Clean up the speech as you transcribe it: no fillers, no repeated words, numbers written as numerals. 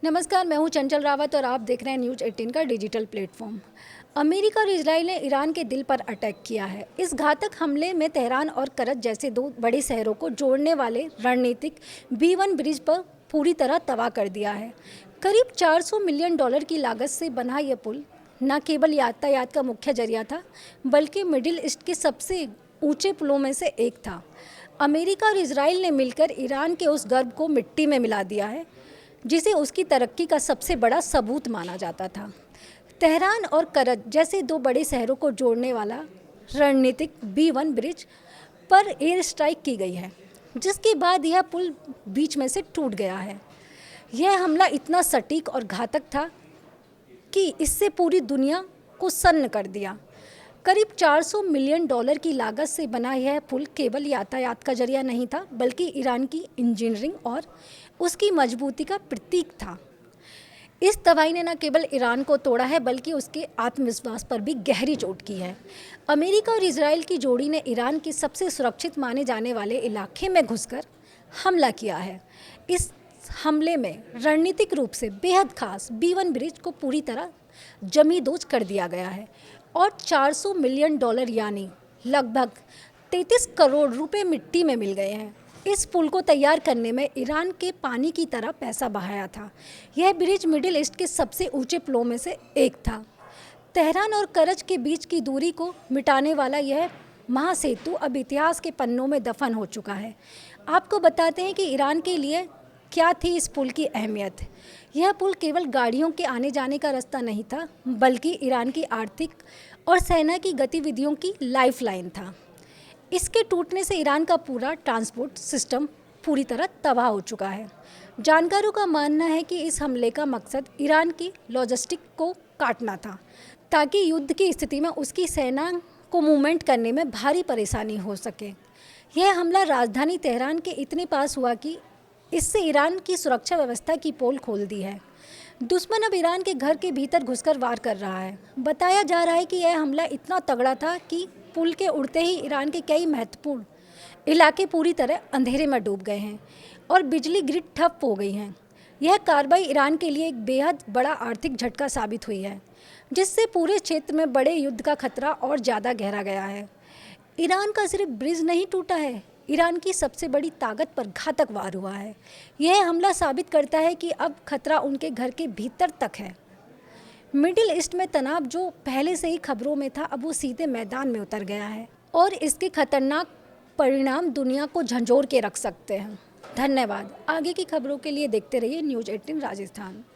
नमस्कार, मैं हूं चंचल रावत और आप देख रहे हैं न्यूज़ 18 का डिजिटल प्लेटफॉर्म। अमेरिका और इजराइल ने ईरान के दिल पर अटैक किया है। इस घातक हमले में तेहरान और करज जैसे दो बड़े शहरों को जोड़ने वाले रणनीतिक B1 ब्रिज पर पूरी तरह तबाह कर दिया है। करीब $400 मिलियन की लागत से बना यह पुल न केवल यातायात का मुख्य जरिया था, बल्कि मिडिल ईस्ट के सबसे ऊंचे पुलों में से एक था। अमेरिका और इजराइल ने मिलकर ईरान के उस गर्व को मिट्टी में मिला दिया है जिसे उसकी तरक्की का सबसे बड़ा सबूत माना जाता था। तेहरान और करज जैसे दो बड़े शहरों को जोड़ने वाला रणनीतिक B1 ब्रिज पर एयर स्ट्राइक की गई है, जिसके बाद यह पुल बीच में से टूट गया है। यह हमला इतना सटीक और घातक था कि इससे पूरी दुनिया को सन्न कर दिया। करीब $400 मिलियन की लागत से बना यह पुल केवल यातायात का जरिया नहीं था, बल्कि ईरान की इंजीनियरिंग और उसकी मजबूती का प्रतीक था। इस तबाही ने न केवल ईरान को तोड़ा है, बल्कि उसके आत्मविश्वास पर भी गहरी चोट की है। अमेरिका और इजराइल की जोड़ी ने ईरान के सबसे सुरक्षित माने जाने वाले इलाके में घुसकर हमला किया है। इस हमले में रणनीतिक रूप से बेहद खास B1 ब्रिज को पूरी तरह जमींदोज कर दिया गया है और $400 मिलियन यानी लगभग 33 करोड़ रुपए मिट्टी में मिल गए हैं। इस पुल को तैयार करने में ईरान के पानी की तरह पैसा बहाया था। यह ब्रिज मिडिल ईस्ट के सबसे ऊंचे पुलों में से एक था। तेहरान और करज के बीच की दूरी को मिटाने वाला यह महासेतु अब इतिहास के पन्नों में दफन हो चुका है। आपको बताते हैं कि ईरान के लिए क्या थी इस पुल की अहमियत। यह पुल केवल गाड़ियों के आने जाने का रास्ता नहीं था, बल्कि ईरान की आर्थिक और सेना की गतिविधियों की लाइफलाइन था। इसके टूटने से ईरान का पूरा ट्रांसपोर्ट सिस्टम पूरी तरह तबाह हो चुका है। जानकारों का मानना है कि इस हमले का मकसद ईरान की लॉजिस्टिक को काटना था, ताकि युद्ध की स्थिति में उसकी सेना को मूवमेंट करने में भारी परेशानी हो सके। यह हमला राजधानी तेहरान के इतने पास हुआ कि इससे ईरान की सुरक्षा व्यवस्था की पोल खोल दी है। दुश्मन अब ईरान के घर के भीतर घुसकर वार कर रहा है। बताया जा रहा है कि यह हमला इतना तगड़ा था कि पुल के उड़ते ही ईरान के कई महत्वपूर्ण इलाके पूरी तरह अंधेरे में डूब गए हैं और बिजली ग्रिड ठप हो गई हैं। यह कार्रवाई ईरान के लिए एक बेहद बड़ा आर्थिक झटका साबित हुई है, जिससे पूरे क्षेत्र में बड़े युद्ध का खतरा और ज़्यादा गहरा गया है। ईरान का सिर्फ ब्रिज नहीं टूटा है, ईरान की सबसे बड़ी ताकत पर घातक वार हुआ है। यह हमला साबित करता है कि अब खतरा उनके घर के भीतर तक है। मिडिल ईस्ट में तनाव जो पहले से ही खबरों में था, अब वो सीधे मैदान में उतर गया है और इसके खतरनाक परिणाम दुनिया को झंझोर के रख सकते हैं। धन्यवाद। आगे की खबरों के लिए देखते रहिए न्यूज़ 18 राजस्थान।